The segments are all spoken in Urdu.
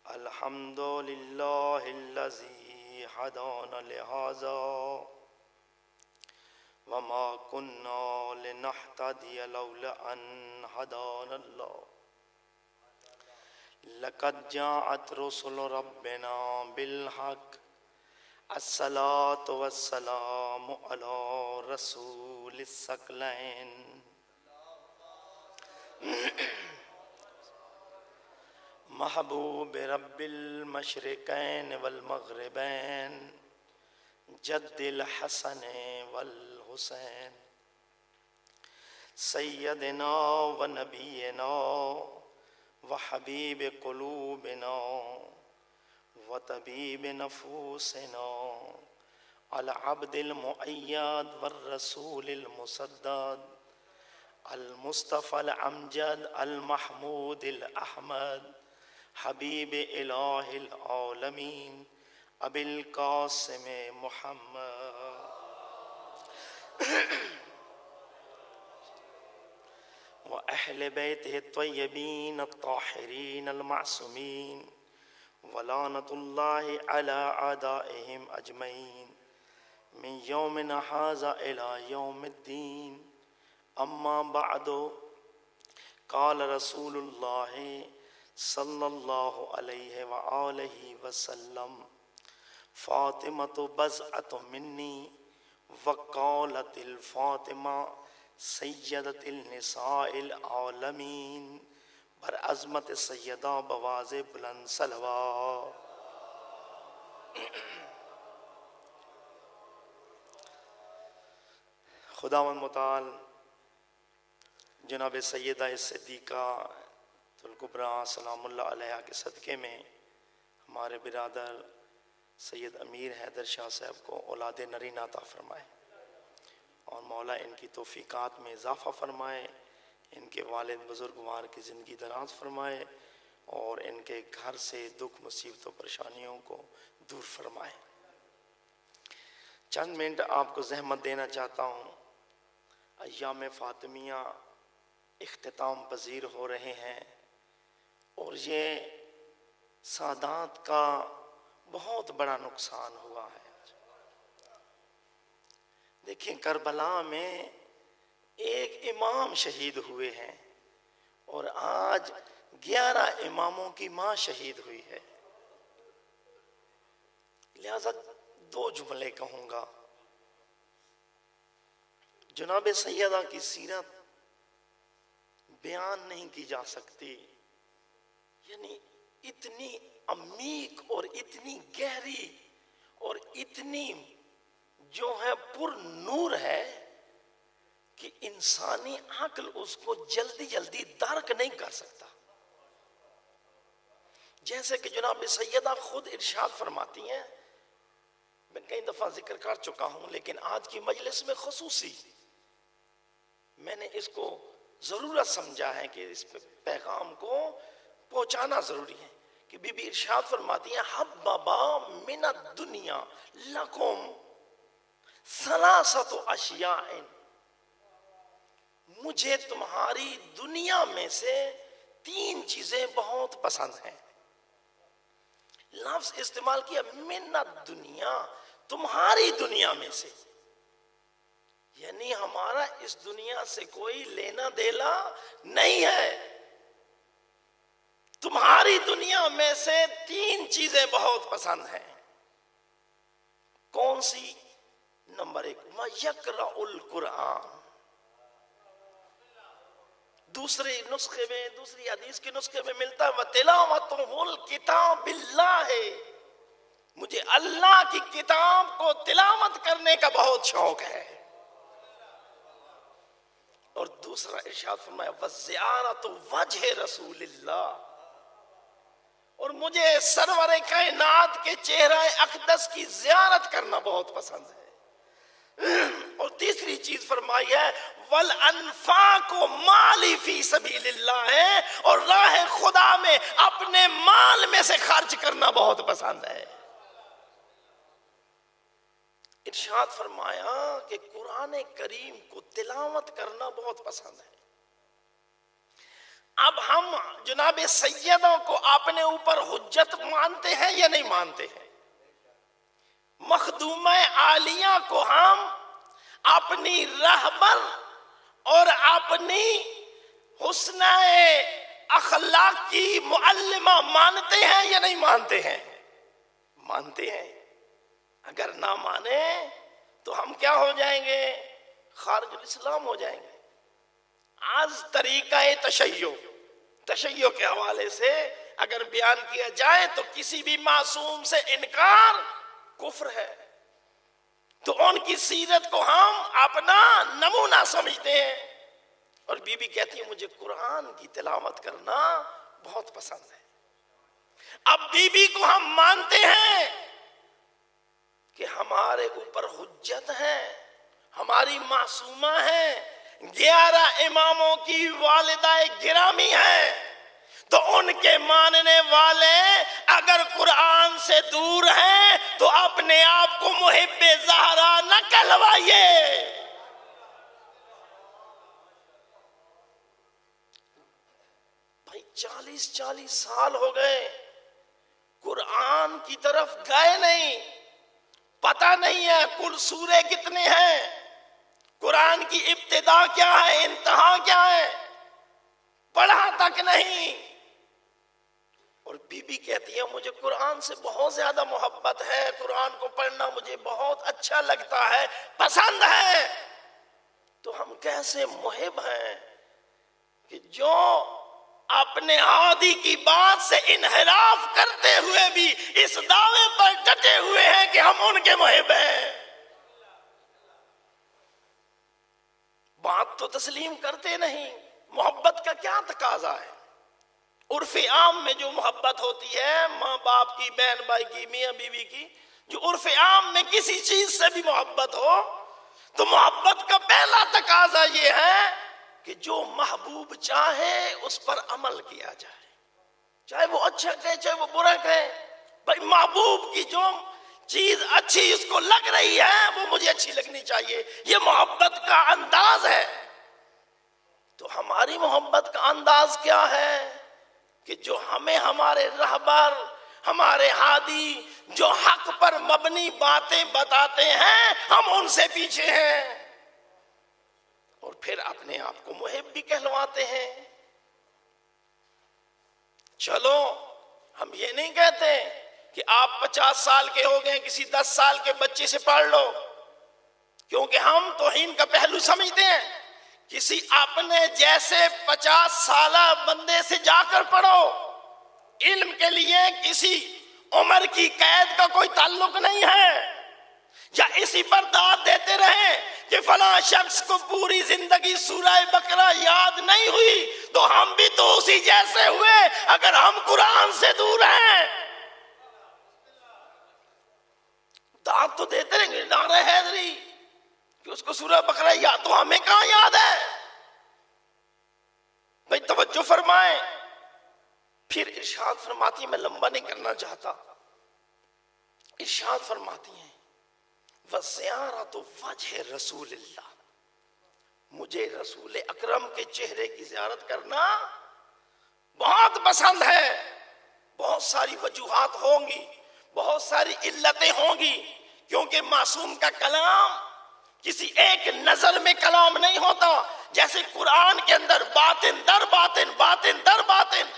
الحمد لله الذي هدانا لهذا وما كنا لنهتدي لولا أن هدانا الله لقد جاءت رسل ربنا بالحق الصلاة والسلام على رسول الثقلين محبوب رب المشرقين والمغربين جد الحسن والحسين سيدنا ونبينا وحبيب قلوبنا وطبيب نفوسنا العبد المؤيد والرسول المسدد المصطفى الأمجد المحمود الأحمد حبيب إله العالمين أبي القاسم محمد وأهل بيته الطيبين الطاهرين المعصومين ولعنة الله على أعدائهم أجمعين من يومنا هذا إلى يوم الدين. أما بعد قال رسول الله صلى الله عليه وآله وسلم فاطمة بضعة مني وقالت الفاطمة سیدت النساء العالمین برعظمت سیدہ بواز بلند صلوات. خداوند متعال جناب سیدہ صدیقہ الکبریٰ سلام اللہ علیہا کے صدقے میں ہمارے برادر سید امیر حیدر شاہ صاحب کو اولاد نرینہ عطا فرمائے اور مولا ان کی توفیقات میں اضافہ فرمائے، ان کے والد بزرگوار کی زندگی دراز فرمائے اور ان کے گھر سے دکھ مصیبت و پریشانیوں کو دور فرمائے. چند منٹ آپ کو زحمت دینا چاہتا ہوں. ایام فاطمیہ اختتام پذیر ہو رہے ہیں اور یہ سادات کا بہت بڑا نقصان ہوا ہے. دیکھیں کربلا میں ایک امام شہید ہوئے ہیں اور آج 11 اماموں کی ماں شہید ہوئی ہے. لہذا 2 جملے کہوں گا. جناب سیدہ کی سیرت بیان نہیں کی جا سکتی، یعنی اتنی عمیق اور اتنی گہری اور اتنی جو ہے پر نور ہے کہ انسانی عقل اس کو جلدی جلدی درک نہیں کر سکتا. جیسے کہ جناب سیدہ خود ارشاد فرماتی ہیں، میں کئی دفعہ ذکر کر چکا ہوں لیکن آج کی مجلس میں خصوصی میں نے اس کو ضرورت سمجھا ہے کہ اس پیغام کو پہنچانا ضروری ہے کہ بی بی ارشاد فرماتی ہیں حببا من الدنیا لکم ثلاثت اشیاء، مجھے تمہاری دنیا میں سے 3 چیزیں بہت پسند ہیں. لفظ استعمال کیا من الدنیا، تمہاری دنیا میں سے، یعنی ہمارا اس دنیا سے کوئی لینا دینا نہیں ہے. تمہاری دنیا میں سے 3 چیزیں بہت پسند ہیں. کون سی؟ نمبر 1 وَيَقْرَأُ الْقُرْآنَ. دوسرے نسخے میں، دوسری حدیث کے نسخے میں ملتا ہے وَتِلَاوَتُهُ الْكِتَابِ اللَّهِ، مجھے اللہ کی کتاب کو تلاوت کرنے کا بہت شوق ہے. اور دوسرا ارشاد فرمایا وَزِيَارَةُ وَجْهِ رَسُولِ اللَّهِ، اور مجھے سرور کائنات کے چہرہ اقدس کی زیارت کرنا بہت پسند ہے. اور تیسری چیز فرمائی ہے والانفاق مالی فی سبیل اللہ ہے، اور راہ خدا میں اپنے مال میں سے خرچ کرنا بہت پسند ہے. ارشاد فرمایا کہ قرآن کریم کو تلاوت کرنا بہت پسند ہے. اب ہم جناب سیدوں کو اپنے اوپر حجت مانتے ہیں یا نہیں مانتے ہیں؟ مخدومہ عالیہ کو ہم اپنی رہبر اور اپنی حسنہ اخلاق کی معلمہ مانتے ہیں یا نہیں مانتے ہیں؟ مانتے ہیں۔ اگر نہ مانے تو ہم کیا ہو جائیں گے؟ خارج الاسلام ہو جائیں گے۔ آج طریقہ تشیع کے حوالے سے اگر بیان کیا جائے تو کسی بھی معصوم سے انکار کفر ہے، تو ان کی سیرت کو ہم اپنا نمونہ سمجھتے ہیں۔ اور بی بی کہتی ہے مجھے قرآن کی تلاوت کرنا بہت پسند ہے۔ اب بی بی کو ہم مانتے ہیں کہ ہمارے اوپر حجت ہے، ہماری معصومہ ہے، 11 اماموں کی والدہ گرامی ہے، تو ان کے ماننے والے اگر قرآن سے دور ہیں تو اپنے آپ کو محب زہرا نہ کہلوائیے۔ بھائی 40 سال ہو گئے قرآن کی طرف گئے نہیں، پتہ نہیں ہے کل سورے کتنے ہیں، قرآن کی ابتدا کیا ہے، انتہا کیا ہے، پڑھا تک نہیں۔ اور بی بی کہتی ہے مجھے قرآن سے بہت زیادہ محبت ہے، قرآن کو پڑھنا مجھے بہت اچھا لگتا ہے، پسند ہے۔ تو ہم کیسے محب ہیں کہ جو اپنے ہادی کی بات سے انحراف کرتے ہوئے بھی اس دعوے پر ڈٹے ہوئے ہیں کہ ہم ان کے محب ہیں۔ بات تو تسلیم کرتے نہیں۔ محبت کا کیا تقاضا ہے؟ عرف عام میں جو محبت ہوتی ہے ماں باپ کی، بہن بھائی کی، میاں بیوی کی، جو عرف عام میں کسی چیز سے بھی محبت ہو تو محبت کا پہلا تقاضا یہ ہے کہ جو محبوب چاہے اس پر عمل کیا جائے، چاہے وہ اچھا کہے چاہے وہ برا کہے۔ بھائی محبوب کی جو چیز اچھی اس کو لگ رہی ہے وہ مجھے اچھی لگنی چاہیے، یہ محبت کا انداز ہے۔ تو ہماری محبت کا انداز کیا ہے کہ جو ہمیں ہمارے رہبر، ہمارے ہادی جو حق پر مبنی باتیں بتاتے ہیں ہم ان سے پیچھے ہیں، اور پھر اپنے آپ کو محب بھی کہلواتے ہیں۔ چلو ہم یہ نہیں کہتے کہ آپ 50 سال کے ہو گئے کسی 10 سال کے بچے سے پڑھ لو، کیونکہ ہم توہین کا پہلو سمجھتے ہیں۔ کسی اپنے جیسے 50 سالہ بندے سے جا کر پڑھو، علم کے لیے کسی عمر کی قید کا کوئی تعلق نہیں ہے۔ یا اسی پر داد دیتے رہیں کہ فلاں شخص کو پوری زندگی سورہ بقرہ یاد نہیں ہوئی تو ہم بھی تو اسی جیسے ہوئے اگر ہم قرآن سے دور ہیں۔ داد تو دیتے رہیں گے نعرہ حیدری کہ اس کو سورہ بقرہ یاد، تو ہمیں کہاں یاد ہے؟ بھائی توجہ فرمائیں۔ پھر ارشاد فرماتی ہیں، میں لمبا نہیں کرنا چاہتا، ارشاد فرماتی ہیں وَزِيَارَةُ وَجْهِ رسول اللہ، مجھے رسول اکرم کے چہرے کی زیارت کرنا بہت پسند ہے۔ بہت ساری وجوہات ہوں گی، بہت ساری علتیں ہوں گی، کیونکہ معصوم کا کلام کسی ایک نظر میں کلام نہیں ہوتا۔ جیسے قرآن کے اندر باطن در باطن، باطن در باطن،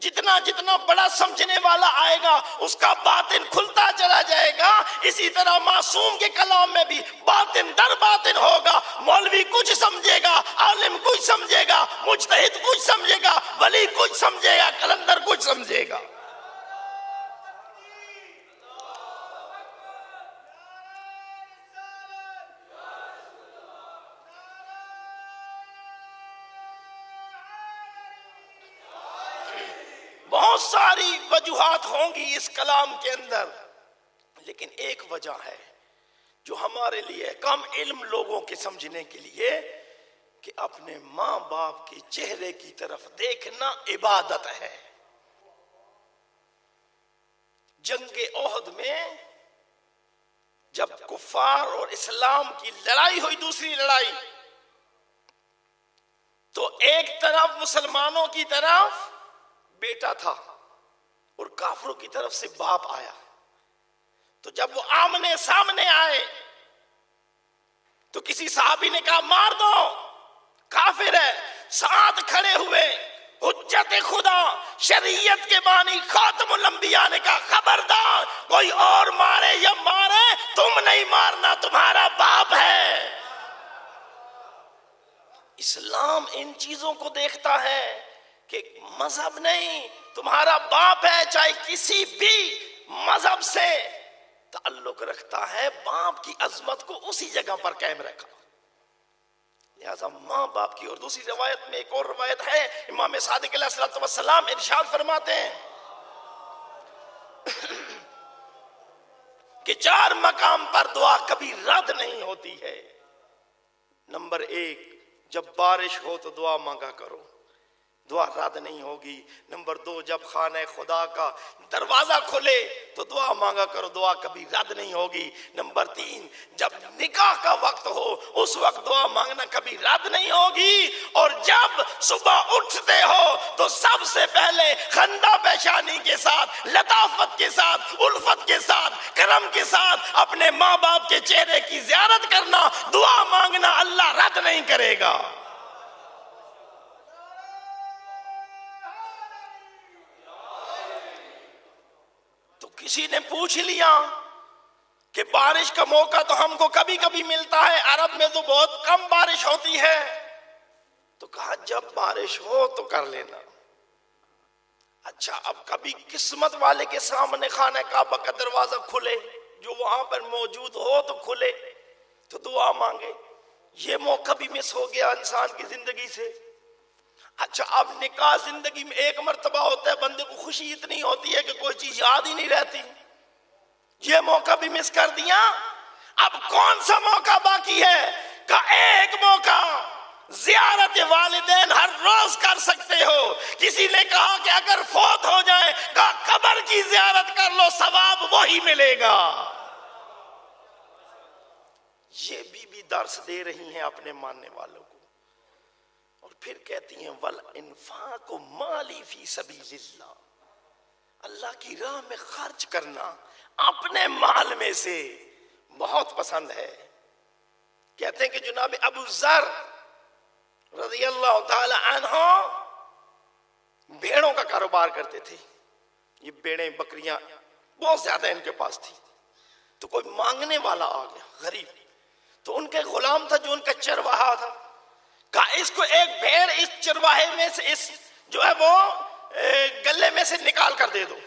جتنا جتنا بڑا سمجھنے والا آئے گا اس کا باطن کھلتا چلا جائے گا، اسی طرح معصوم کے کلام میں بھی باطن در باطن ہوگا۔ مولوی کچھ سمجھے گا، عالم کچھ سمجھے گا، مجتہد کچھ سمجھے گا، ولی کچھ سمجھے گا، کلندر کچھ سمجھے گا۔ بہت ساری وجوہات ہوں گی اس کلام کے اندر، لیکن ایک وجہ ہے جو ہمارے لیے کم علم لوگوں کے سمجھنے کے لیے کہ اپنے ماں باپ کے چہرے کی طرف دیکھنا عبادت ہے۔ جنگ احد میں جب کفار اور اسلام کی لڑائی ہوئی، دوسری لڑائی، تو ایک طرف مسلمانوں کی طرف بیٹا تھا اور کافروں کی طرف سے باپ آیا. تو جب وہ آمنے سامنے آئے تو کسی صحابی نے کہا مار دو، کافر ہے. ساتھ کھڑے ہوئے حجت خدا شریعت کے بانی خاتم الانبیاء نے کہا خبردار، کوئی اور مارے یا مارے تم نہیں مارنا، تمہارا باپ ہے. اسلام ان چیزوں کو دیکھتا ہے کہ مذہب نہیں، تمہارا باپ ہے، چاہے کسی بھی مذہب سے تعلق رکھتا ہے، باپ کی عظمت کو اسی جگہ پر قائم رکھا. لہذا ماں باپ کی. اور دوسری روایت میں ایک اور روایت ہے، امام صادق علیہ السلام ارشاد فرماتے ہیں کہ 4 مقام پر دعا کبھی رد نہیں ہوتی ہے. نمبر 1، جب بارش ہو تو دعا مانگا کرو، دعا رد نہیں ہوگی. نمبر 2، جب خانہ خدا کا دروازہ کھلے تو دعا مانگا کرو، دعا کبھی رد نہیں ہوگی. نمبر 3، جب نکاح کا وقت ہو اس وقت دعا مانگنا کبھی رد نہیں ہوگی. اور جب صبح اٹھتے ہو تو سب سے پہلے خندہ پیشانی کے ساتھ، لطافت کے ساتھ، الفت کے ساتھ، کرم کے ساتھ اپنے ماں باپ کے چہرے کی زیارت کرنا، دعا مانگنا اللہ رد نہیں کرے گا. کسی نے پوچھ لیا کہ بارش کا موقع تو ہم کو کبھی کبھی ملتا ہے، عرب میں تو بہت کم بارش ہوتی ہے. تو کہا جب بارش ہو تو کر لینا. اچھا، اب کبھی قسمت والے کے سامنے خانہ کعبہ کا دروازہ کھلے، جو وہاں پر موجود ہو تو کھلے تو دعا مانگے. یہ موقع بھی مس ہو گیا انسان کی زندگی سے. اچھا، اب نکاح زندگی میں ایک مرتبہ ہوتا ہے، بندے کو خوشی اتنی ہوتی ہے کہ کوئی چیز یاد ہی نہیں رہتی. یہ موقع بھی مس کر دیا. اب کون سا موقع باقی ہے؟ کہ ایک موقع زیارت والدین ہر روز کر سکتے ہو. کسی نے کہا کہ اگر فوت ہو جائے کہ قبر کی زیارت کر لو، ثواب وہی ملے گا. یہ بھی درس دے رہی ہیں اپنے ماننے والوں کو. اور پھر کہتی ہیں وَالْإِنفَاقُ مَالِي فِي سَبِيلِ اللَّهِ، اللہ کی راہ میں خرچ کرنا اپنے مال میں سے بہت پسند ہے. کہتے ہیں کہ جناب ابو ذر رضی اللہ تعالی عنہ بھیڑوں کا کاروبار کرتے تھے. یہ بھیڑیں بکریاں بہت زیادہ ان کے پاس تھی. تو کوئی مانگنے والا آ گیا غریب، تو ان کے غلام تھا جو ان کا چرواہا تھا. کہا اس کو ایک بھیڑ اس چرواہے میں سے، اس جو ہے وہ گلے میں سے نکال کر دے دو.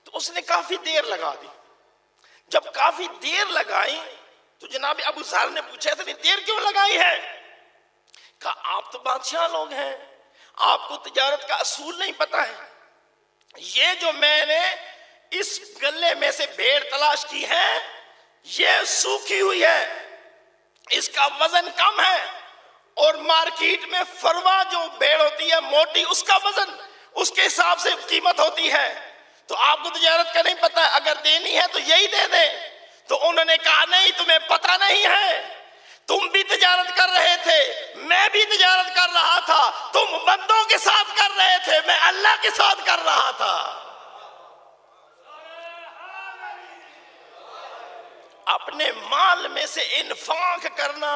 تو اس نے کافی دیر لگا دی. جب کافی دیر لگائی تو جناب ابو ذر نے پوچھا اتنی دیر کیوں لگائی ہے؟ کہا آپ تو بادشاہ لوگ ہیں، آپ کو تجارت کا اصول نہیں پتا ہے. یہ جو میں نے اس گلے میں سے بھیڑ تلاش کی ہے یہ سوکھی ہوئی ہے، اس کا وزن کم ہے، اور مارکیٹ میں فروا جو بھیڑ ہوتی ہے موٹی، اس کا وزن اس کے حساب سے قیمت ہوتی ہے. تو آپ کو تجارت کا نہیں پتا ہے، اگر دینی ہے تو یہی دے دیں. تو انہوں نے کہا نہیں، تمہیں پتا نہیں ہے، تم بھی تجارت کر رہے تھے، میں بھی تجارت کر رہا تھا. تم بندوں کے ساتھ کر رہے تھے، میں اللہ کے ساتھ کر رہا تھا. اپنے مال میں سے انفاق کرنا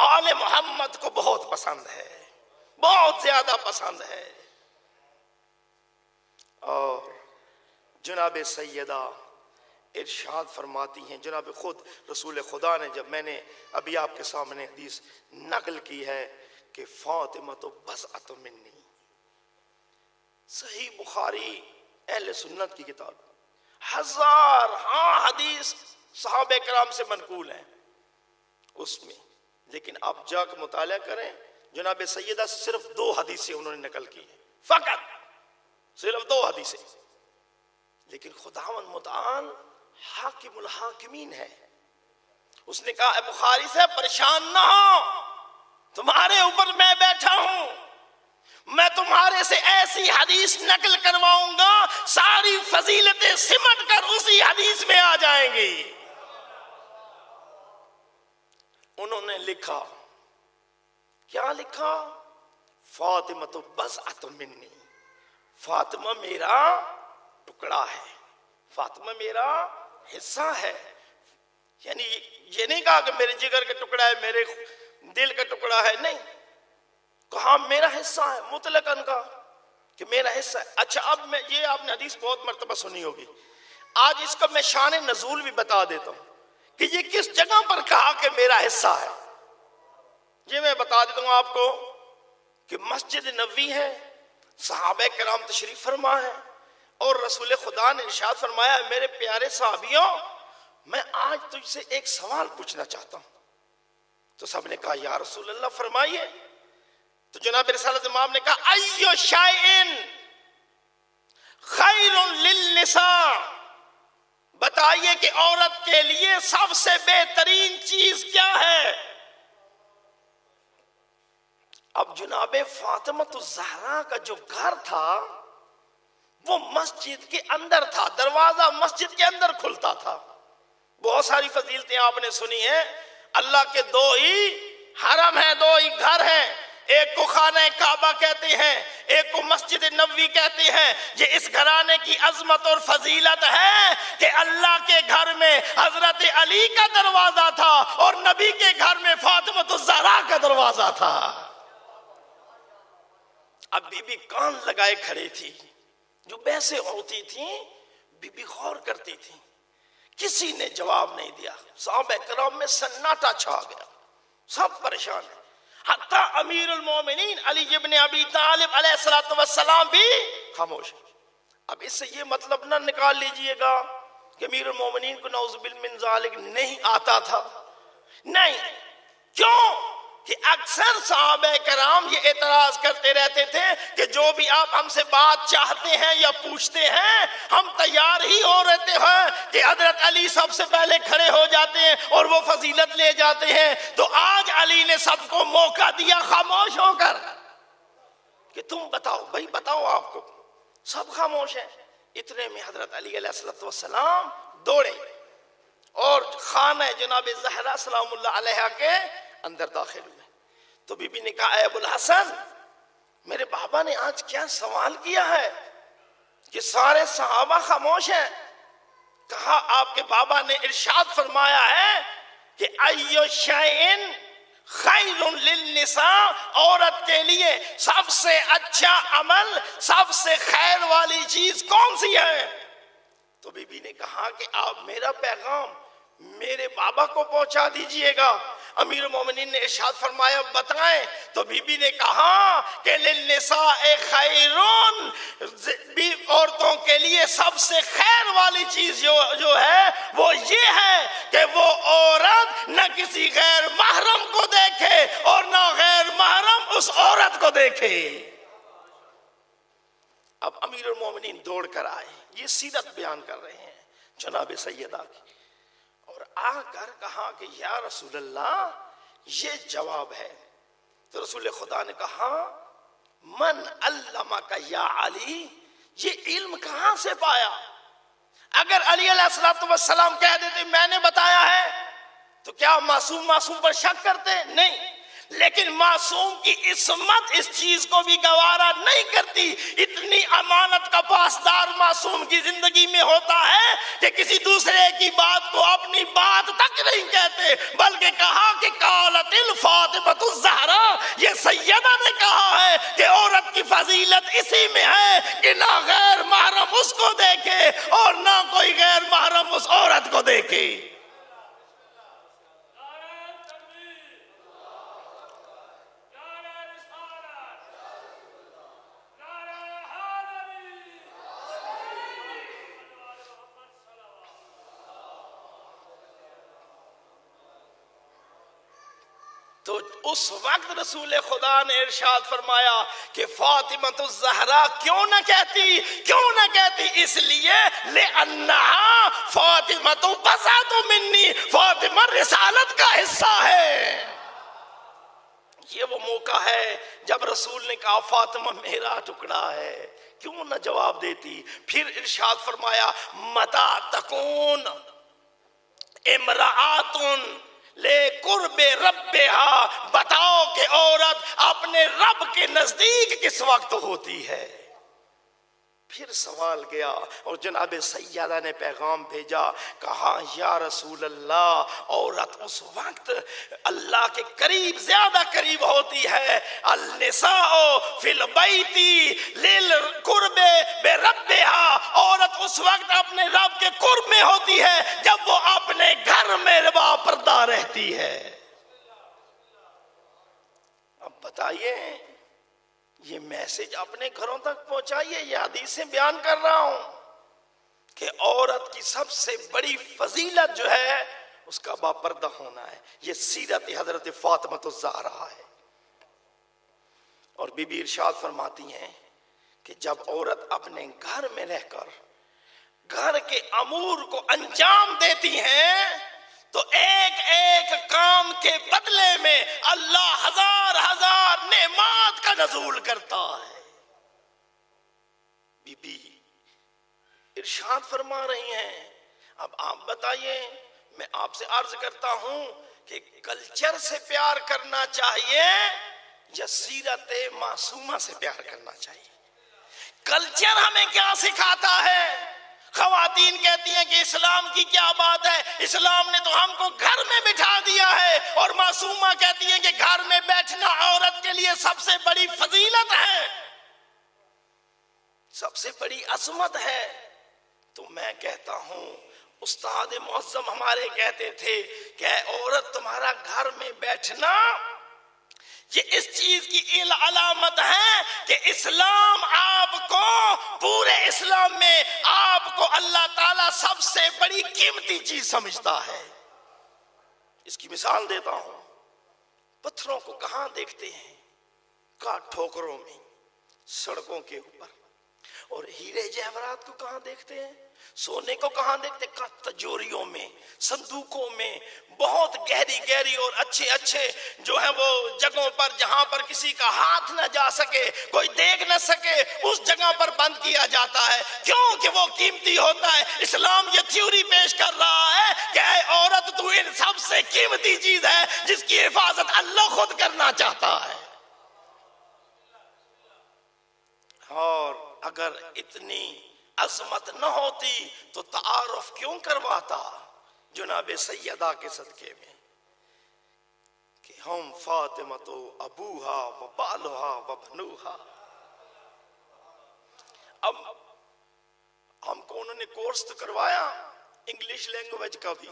آل محمد کو بہت پسند ہے، بہت زیادہ پسند ہے. اور جناب سیدہ ارشاد فرماتی ہیں، جناب خود رسول خدا نے، جب میں نے ابھی آپ کے سامنے حدیث نقل کی ہے کہ فاطمہ تو بضعۃ منی، صحیح بخاری اہل سنت کی کتاب، ہزار حدیث صحابہ کرام سے منقول ہیں اس میں، لیکن آپ جا کے مطالعہ کریں، جناب سیدہ صرف 2 حدیثیں انہوں نے نقل کی ہیں، فقط صرف 2 حدیثیں. لیکن خداوند متعال حاکم الحاکمین ہے. اس نے کہا اے بخاری سے پریشان نہ ہو، تمہارے اوپر میں بیٹھا ہوں، میں تمہارے سے ایسی حدیث نقل کرواؤں گا ساری فضیلتیں سمٹ کر اسی حدیث میں آ جائیں گی. انہوں نے لکھا، کیا لکھا؟ فاطمہ تو بضعۃ منی، فاطمہ میرا ٹکڑا ہے، فاطمہ میرا حصہ ہے. یعنی یہ نہیں کہا کہ میرے جگر کا ٹکڑا ہے، میرے دل کا ٹکڑا ہے، نہیں کہا میرا حصہ ہے، مطلقاً کا کہ میرا حصہ ہے. اچھا اب میں یہ آپ نے حدیث بہت مرتبہ سنی ہوگی، آج اس کا میں شان نزول بھی بتا دیتا ہوں کہ یہ کس جگہ پر کہا کہ میرا حصہ ہے. یہ میں بتا دیتا ہوں آپ کو کہ مسجد نبوی ہے، صحابہ کرام تشریف فرما ہے، اور رسول خدا نے ارشاد فرمایا ہے میرے پیارے صحابیوں میں آج تجھ سے ایک سوال پوچھنا چاہتا ہوں. تو سب نے کہا یا رسول اللہ فرمائیے. تو جناب رسالت امام نے کہا ایو شیئن خیر للنساء، بتائیے کہ عورت کے لیے سب سے بہترین چیز کیا ہے. اب جناب فاطمہ الزہرا کا جو گھر تھا وہ مسجد کے اندر تھا، دروازہ مسجد کے اندر کھلتا تھا. بہت ساری فضیلتیں آپ نے سنی ہیں. اللہ کے دو ہی حرم ہیں، دو ہی گھر ہیں، ایک کو خانہ کعبہ کہتے ہیں، ایک کو مسجد نبوی کہتے ہیں. یہ اس گھرانے کی عظمت اور فضیلت ہے کہ اللہ کے گھر میں حضرت علی کا دروازہ تھا اور نبی کے گھر میں فاطمہ الزہرا کا دروازہ تھا. اب بی بی کان لگائے کھڑی تھی، جو بحثیں ہوتی تھیں بی بی غور کرتی تھی، کسی نے جواب نہیں دیا. صحابہ کرام میں سناٹا چھا گیا، سب پریشان ہیں، حتیٰ امیر المومنین علی ابن ابی طالب علیہ السلام بھی خاموش. اب اس سے یہ مطلب نہ نکال لیجئے گا کہ امیر المومنین کو نعوذ باللہ من ذالک نہیں آتا تھا، نہیں. کیوں کہ اکثر صحابہ کرام یہ اعتراض کرتے رہتے تھے کہ جو بھی آپ ہم سے بات چاہتے ہیں یا پوچھتے ہیں ہم تیار ہی ہو رہتے ہیں کہ حضرت علی سب سے پہلے کھڑے ہو جاتے ہیں اور وہ فضیلت لے جاتے ہیں. تو آج علی نے سب کو موقع دیا خاموش ہو کر کہ تم بتاؤ بھائی، بتاؤ. آپ کو سب خاموش ہیں. اتنے میں حضرت علی علیہ السلام دوڑے اور خانہ جناب زہرا سلام اللہ علیہ کے اندر داخل ہوئے. تو بی بی نے کہا اے ابو الحسن، میرے بابا نے آج کیا سوال کیا ہے کہ سارے صحابہ خاموش ہیں. کہا آپ کے بابا نے ارشاد فرمایا ہے کہ ایو شیئن خیر للنساء، عورت کے لیے سب سے اچھا عمل، سب سے خیر والی چیز کون سی ہے. تو بی بی نے کہا کہ آپ میرا پیغام میرے بابا کو پہنچا دیجئے گا. امیر المومنین نے ارشاد فرمایا بتائیں. تو بی بی نے کہا کہ للنساء خیرون، عورتوں کے لیے سب سے خیر والی چیز جو ہے وہ یہ ہے کہ وہ عورت نہ کسی غیر محرم کو دیکھے اور نہ غیر محرم اس عورت کو دیکھے. اب امیر المومنین دوڑ کر آئے، یہ سیرت بیان کر رہے ہیں جناب سیدہ کی، اور آ کر کہا کہ یا رسول اللہ یہ جواب ہے. تو رسول خدا نے کہا من علمک یا علی، یہ علم کہاں سے پایا؟ اگر علی علیہ السلام کہہ دیتے میں نے بتایا ہے تو کیا معصوم پر شک کرتے؟ نہیں. لیکن معصوم کی عصمت اس چیز کو بھی گوارا نہیں کرتی. اتنی امانت کا پاسدار معصوم کی زندگی میں ہوتا ہے کہ کسی دوسرے کی بات کو اپنی بات تک نہیں کہتے، بلکہ کہا کہ قالت الفاطمہ الزہرا، یہ سیدہ نے کہا ہے کہ عورت کی فضیلت اسی میں ہے کہ نہ غیر محرم اس کو دیکھے اور نہ کوئی غیر محرم اس عورت کو دیکھے. تو اس وقت رسول خدا نے ارشاد فرمایا کہ فاطمہ الزہرا کیوں نہ کہتی، اس لیے لِأَنَّهَا فاطمہ بضعۃ منی، فاطمہ رسالت کا حصہ ہے. یہ وہ موقع ہے جب رسول نے کہا فاطمہ میرا ٹکڑا ہے، کیوں نہ جواب دیتی. پھر ارشاد فرمایا مَتَى تَكُونَ امرأۃ لے قرب ربہا، بتاؤ کہ عورت اپنے رب کے نزدیک کس وقت ہوتی ہے؟ پھر سوال گیا اور جناب سیدہ نے پیغام بھیجا، کہا یا رسول اللہ، عورت اس وقت اللہ کے قریب زیادہ قریب ہوتی ہے، النساء فی البیت للقرب بربہا، عورت اس وقت اپنے رب کے قرب میں ہوتی ہے جب وہ اپنے گھر میں با پردہ رہتی ہے۔ اب بتائیے، یہ میسج اپنے گھروں تک پہنچائیے، یہ حدیثیں بیان کر رہا ہوں کہ عورت کی سب سے بڑی فضیلت جو ہے اس کا باپردہ ہونا ہے۔ یہ سیرت حضرت فاطمہ الزہرا ہے۔ اور بی بی ارشاد فرماتی ہیں کہ جب عورت اپنے گھر میں رہ کر گھر کے امور کو انجام دیتی ہیں تو ایک ایک کام کے بدلے میں اللہ ہزار ہزار نعمات کا نزول کرتا ہے۔ بی بی ارشاد فرما رہی ہیں، اب آپ بتائیے، میں آپ سے عرض کرتا ہوں کہ کلچر سے پیار کرنا چاہیے یا سیرت معصومہ سے پیار کرنا چاہیے؟ کلچر ہمیں کیا سکھاتا ہے؟ خواتین کہتی ہیں کہ اسلام کی کیا بات ہے، اسلام نے تو ہم کو گھر میں بٹھا دیا ہے، اور معصومہ کہتی ہیں کہ گھر میں بیٹھنا عورت کے لیے سب سے بڑی فضیلت ہے، سب سے بڑی عظمت ہے۔ تو میں کہتا ہوں، استاد معظم ہمارے کہتے تھے کہ اے عورت، تمہارا گھر میں بیٹھنا یہ اس چیز کی علامت ہے کہ اسلام آپ کو، پورے اسلام میں آپ کو اللہ تعالیٰ سب سے بڑی قیمتی چیز سمجھتا ہے۔ اس کی مثال دیتا ہوں، پتھروں کو کہاں دیکھتے ہیں؟ کاٹ ٹھوکروں میں، سڑکوں کے اوپر۔ اور ہیرے جواہرات کو کہاں دیکھتے ہیں؟ سونے کو کہاں دیکھتے؟ تجوریوں میں، صندوقوں میں، بہت گہری گہری اور اچھے اچھے جو ہیں وہ جگہوں پر جہاں پر کسی کا ہاتھ نہ جا سکے، کوئی دیکھ نہ سکے، اس جگہ پر بند کیا جاتا ہے، کیوں کہ وہ قیمتی ہوتا ہے۔ اسلام یہ تھیوری پیش کر رہا ہے کہ اے عورت، تو ان سب سے قیمتی چیز ہے جس کی حفاظت اللہ خود کرنا چاہتا ہے۔ اور اگر اتنی عظمت نہ ہوتی تو تعارف کیوں کرواتا جناب سیدہ کے صدقے میں کہ ہم فاطمہ تو ابوہا و بالہا و بنوہا۔ اب ہم کو انہوں نے کورس تو کروایا انگلش لینگویج کا بھی،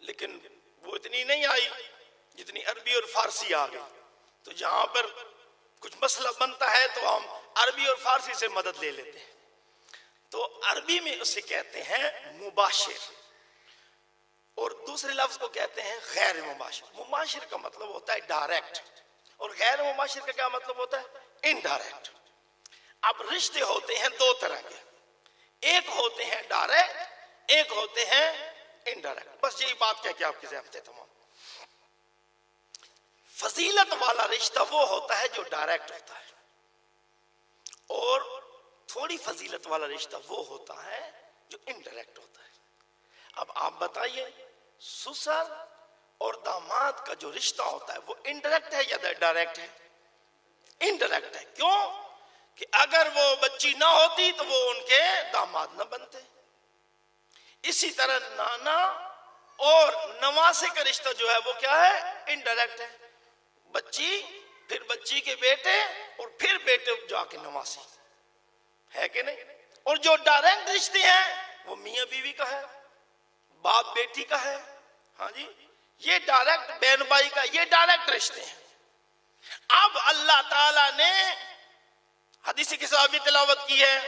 لیکن وہ اتنی نہیں آئی جتنی عربی اور فارسی آ گئی۔ تو جہاں پر کچھ مسئلہ بنتا ہے تو ہم عربی اور فارسی سے مدد لے لیتے ہیں۔ تو عربی میں اسے کہتے ہیں مباشر، اور دوسرے لفظ کو کہتے ہیں غیر مباشر۔ مباشر کا مطلب ہوتا ہے ڈائریکٹ، اور غیر مباشر کا کیا مطلب ہوتا ہے؟ انڈائریکٹ۔ اب رشتے ہوتے ہیں دو طرح کے، ایک ہوتے ہیں ڈائریکٹ، ایک ہوتے ہیں انڈائریکٹ۔ بس یہی بات کہہ کے آپ کی ذہن سے تمام۔ فضیلت والا رشتہ وہ ہوتا ہے جو ڈائریکٹ ہوتا ہے، اور تھوڑی فضیلت والا رشتہ وہ ہوتا ہے جو انڈائریکٹ ہوتا ہے۔ اب آپ بتائیے، سسر اور داماد کا جو رشتہ ہوتا ہے وہ انڈائریکٹ ہے یا ڈائریکٹ ہے؟ انڈائریکٹ ہے۔ کیوں کہ اگر وہ بچی نہ ہوتی تو وہ ان کے داماد نہ بنتے۔ اسی طرح نانا اور نواسے کا رشتہ جو ہے وہ کیا ہے؟ انڈائریکٹ ہے۔ بچی، پھر بچی کے بیٹے، اور پھر بیٹے جا کے نواسی، ہے کہ نہیں؟ اور جو ڈائریکٹ رشتے ہیں وہ میاں بیوی کا ہے، باپ بیٹی کا ہے، ہاں جی، یہ ڈائریکٹ، بہن بھائی کا، یہ ڈائریکٹ رشتے ہیں۔ اب اللہ تعالیٰ نے حدیث کی صحابی تلاوت کی ہے،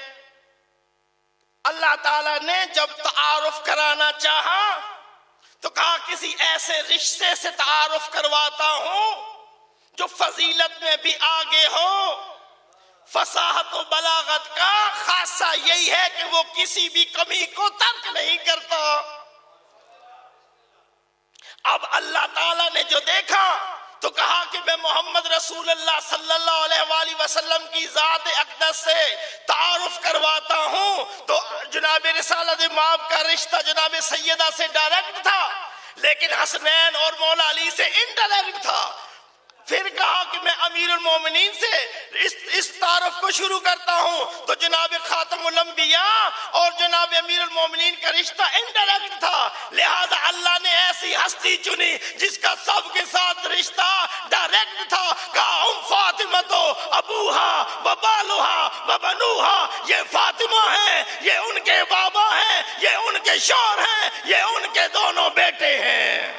اللہ تعالیٰ نے جب تعارف کرانا چاہا تو کہا کسی ایسے رشتے سے تعارف کرواتا ہوں جو فضیلت میں بھی آگے ہو۔ فصاحت و بلاغت کا خاصہ یہی ہے کہ وہ کسی بھی کمی کو ترک نہیں کرتا۔ اب اللہ تعالیٰ نے جو دیکھا تو کہا کہ میں محمد رسول اللہ صلی اللہ علیہ وآلہ وسلم کی ذات اقدس سے تعارف کرواتا ہوں۔ تو جناب رسالت مآب کا رشتہ جناب سیدہ سے ڈائریکٹ تھا، لیکن حسنین اور مولا علی سے انڈائریکٹ تھا. پھر کہا کہ میں امیر المومنین سے اس تعارف کو شروع کرتا ہوں تو جناب خاتم الانبیاء اور جناب امیر المومنین کا رشتہ انڈائریکٹ تھا. لہذا اللہ نے ایسی ہستی چنی جس کا سب کے ساتھ رشتہ ڈائریکٹ تھا. کہا فاطمہ تو ابوہا و بالوہا و بنوہا، یہ فاطمہ ہیں، یہ ان کے بابا ہیں، یہ ان کے شوہر ہیں، یہ ان کے دونوں بیٹے ہیں.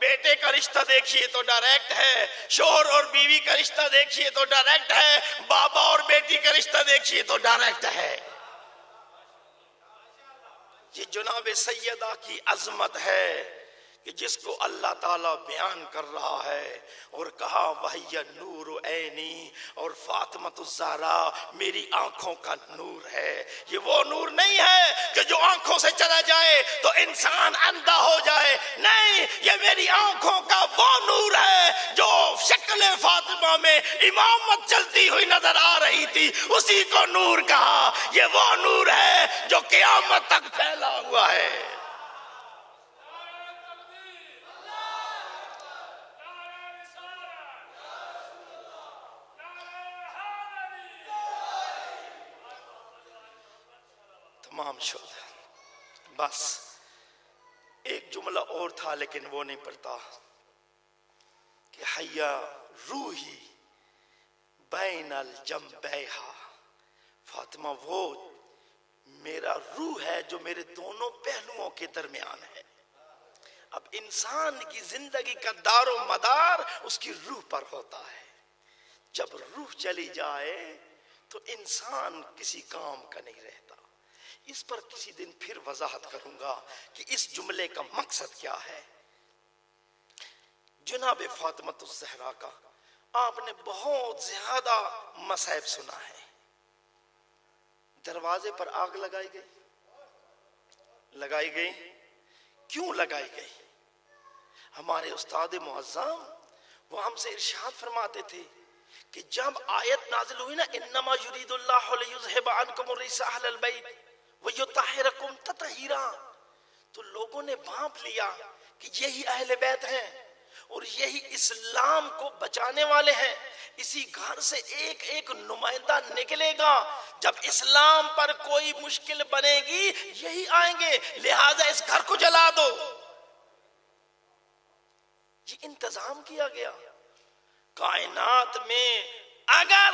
بیٹے کا رشتہ دیکھیے تو ڈائریکٹ ہے، شوہر اور بیوی کا رشتہ دیکھیے تو ڈائریکٹ ہے، بابا اور بیٹی کا رشتہ دیکھیے تو ڈائریکٹ ہے. یہ جناب سیدہ کی عظمت ہے کہ جس کو اللہ تعالیٰ بیان کر رہا ہے اور کہا وَهِيَ نُورُ عَيْنِي، اور فاطمہ الزہرا میری آنکھوں کا نور ہے. یہ وہ نور نہیں ہے کہ جو آنکھوں سے چلا جائے تو انسان اندھا ہو جائے، نہیں، یہ میری آنکھوں کا وہ نور ہے جو شکل فاطمہ میں امامت چلتی ہوئی نظر آ رہی تھی، اسی کو نور کہا. یہ وہ نور ہے جو قیامت تک پھیلا ہوا ہے. تمام شد. بس ایک جملہ اور تھا لیکن وہ نہیں پڑھتا کہ حیا روحی بین الجنبیہا، فاطمہ وہ میرا روح ہے جو میرے دونوں پہلوؤں کے درمیان ہے. اب انسان کی زندگی کا دار و مدار اس کی روح پر ہوتا ہے. جب روح چلی جائے تو انسان کسی کام کا نہیں رہتا. اس پر کسی دن پھر وضاحت کروں گا کہ اس جملے کا مقصد کیا ہے. جناب فاطمہ الزہرا کا آپ نے بہت زیادہ مصائب سنا ہے. دروازے پر آگ لگائی گئی. کیوں لگائی گئی؟ ہمارے استاد معظم وہ ہم سے ارشاد فرماتے تھے کہ جب آیت نازل ہوئی نا انما یرید اللہ لیذھب عنکم الرجس اہل البیت ویطہرکم تطہیرا، تو لوگوں نے بھانپ لیا کہ یہی اہل بیت ہیں اور یہی اسلام کو بچانے والے ہیں. اسی گھر سے ایک ایک نمائندہ نکلے گا، جب اسلام پر کوئی مشکل بنے گی یہی آئیں گے، لہذا اس گھر کو جلا دو. یہ انتظام کیا گیا. کائنات میں اگر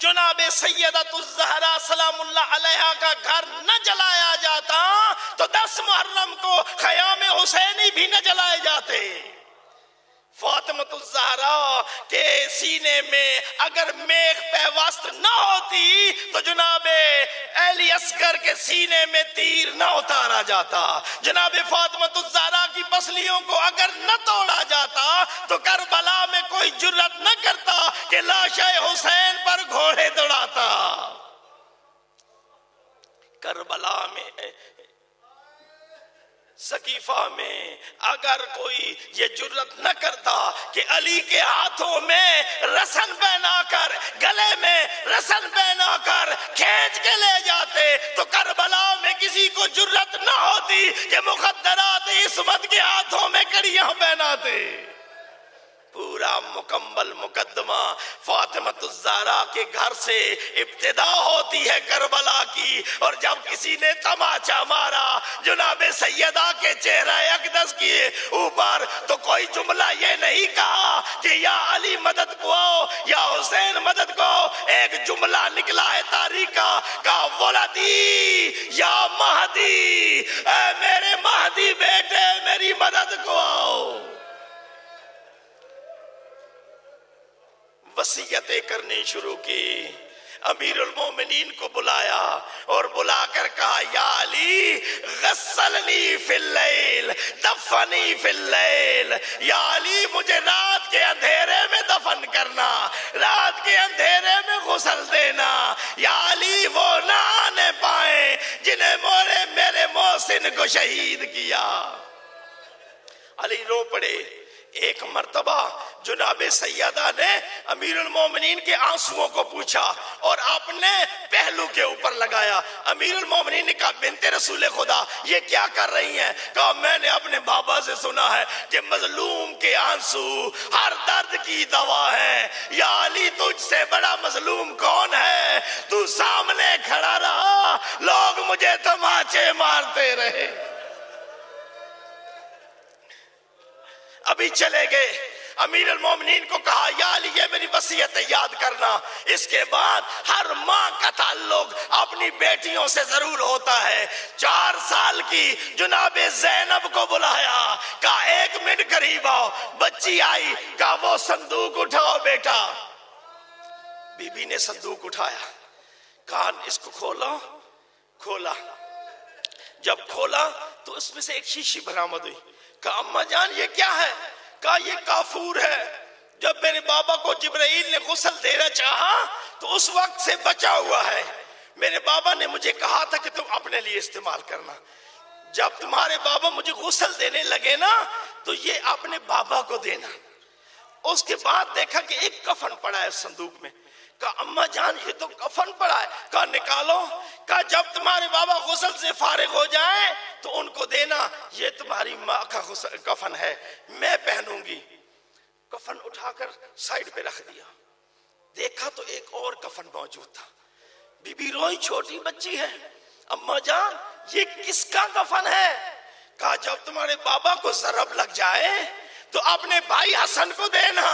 جناب سیدۃ الزہرا سلام اللہ علیہا کا گھر نہ جلایا جاتا تو 10 محرم کو خیام حسینی بھی نہ جلائے جاتے. فاطمہ الزہرا کے سینے میں اگر میخ پیوست نہ ہوتی تو جناب علی اصغر کے سینے میں تیر نہ اتارا جاتا. جناب فاطمہ الزہرا کی پسلیوں کو اگر نہ توڑا جاتا تو کربلا میں کوئی جرت نہ کرتا کہ لاش حسین پر گھوڑے دوڑاتا. کربلا میں سقیفہ میں اگر کوئی یہ جرت نہ کرتا کہ علی کے ہاتھوں میں رسن پہنا کر، گلے میں رسن پہنا کر کھینچ کے لے جاتے تو کربلا میں کسی کو جرت نہ ہوتی کہ مخدرات عصمت کے ہاتھوں میں کڑیاں پہناتے. پورا مکمل مقدمہ فاطمہ الزہرا کے گھر سے ابتدا ہوتی ہے کربلا کی. اور جب کسی نے تماچا مارا جناب سیدہ کے چہرہ اقدس کے اوپر تو کوئی جملہ یہ نہیں کہا کہ یا علی مدد کو آؤ یا حسین مدد کو آؤ. ایک جملہ نکلا ہے تاریخ کا ولدی یا مہدی، اے میرے مہدی بیٹے میری مدد کو آؤ. وصیتیں کرنی شروع کی. امیر المومنین کو بلایا اور بلا کر کہا یا علی غسلنی فی اللیل دفنی فی اللیل، یا علی مجھے رات کے اندھیرے میں دفن کرنا، رات کے اندھیرے میں غسل دینا. یا علی وہ نہ آنے پائیں جنہیں میرے محسن کو شہید کیا. علی رو پڑے. ایک مرتبہ جناب سیدہ نے امیر المومنین کے آنسوؤں کو پوچھا اور آپ نے پہلو کے اوپر لگایا۔ امیر المومنین نے کہا بنت رسول خدا یہ کیا کر رہی ہیں؟ کہا میں نے اپنے بابا سے سنا ہے کہ مظلوم کے آنسو ہر درد کی دوا ہے۔ یا علی تجھ سے بڑا مظلوم کون ہے؟ تو سامنے کھڑا رہا، لوگ مجھے تماچے مارتے رہے۔ ابھی چلے گئے، امیر المومنین کو کہا یا علی یہ میری وصیت یاد کرنا، اس کے بعد ہر ماں کا تعلق اپنی بیٹیوں سے ضرور ہوتا ہے۔ 4 سال کی جناب زینب کو بلایا، کہا 1 منٹ قریب آؤ۔ بچی آئی، کہا وہ صندوق اٹھاؤ بیٹا۔ بی بی نے صندوق اٹھایا، کہا اس کو کھولو۔ کھولا، جب کھولا تو اس میں سے ایک شیشی برآمد ہوئی۔ کہا اماں جان یہ کیا ہے؟ کہا یہ کافور ہے، جب میرے بابا کو جبرائیل نے غسل دینا چاہا تو اس وقت سے بچا ہوا ہے۔ میرے بابا نے مجھے کہا تھا کہ تم اپنے لیے استعمال کرنا، جب تمہارے بابا مجھے غسل دینے لگے نا تو یہ اپنے بابا کو دینا۔ اس کے بعد دیکھا کہ ایک کفن پڑا ہے صندوق میں۔ کہا اماں جان یہ تو کفن پڑا ہے۔ کہا نکالو۔ کہا جب تمہارے بابا غسل سے فارغ ہو جائیں تو ان کو دینا، یہ تمہاری ماں کا کفن ہے، میں پہنوں گی۔ کفن اٹھا کر سائیڈ پہ رکھ دیا، دیکھا تو ایک اور کفن موجود تھا۔ بی بی روئی، چھوٹی بچی ہے، اماں جان یہ کس کا کفن ہے؟ کہا جب تمہارے بابا کو ضرب لگ جائے تو اپنے بھائی حسن کو دینا،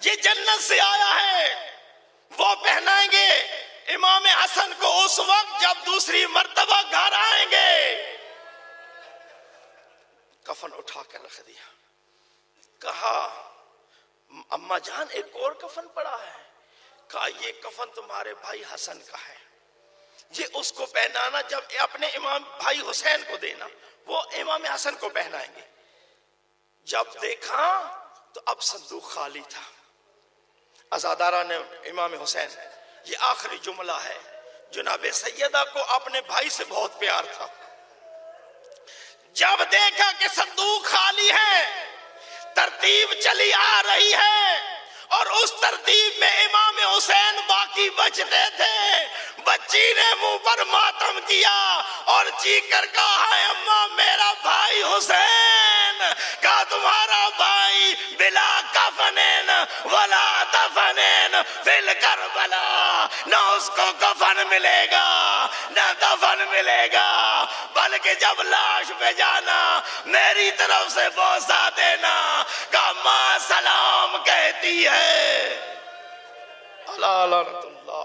یہ جنت سے آیا ہے، وہ پہنائیں گے امام حسن کو اس وقت جب دوسری مرتبہ گھر آئیں گے۔ کفن اٹھا کر رکھ دیا۔ کہا اماں جان ایک اور کفن پڑا ہے۔ کہا یہ کفن تمہارے بھائی حسن کا ہے، یہ اس کو پہنانا، جب اپنے امام بھائی حسین کو دینا، وہ امام حسن کو پہنائیں گے۔ جب دیکھا تو اب صندوق خالی تھا۔ عزادارہ نے امام حسین، یہ آخری جملہ ہے، جناب سیدہ کو اپنے بھائی سے بہت پیار تھا۔ جب دیکھا کہ صندوق خالی ہے، ترتیب چلی آ رہی ہے اور اس ترتیب میں امام حسین باقی بچتے تھے، بچی نے منہ پر ماتم کیا اور چیخ کر کہا ہے اماں میرا بھائی حسین۔ کہا تمہارا بھائی بلا کفنین ولا دفنین فی الکربلا، نہ اس کو کفن ملے گا نہ دفن ملے گا، بلکہ جب لاش پہ جانا میری طرف سے بوسہ دینا۔ کہا ماں سلام کہتی ہے۔ اللہ اللہ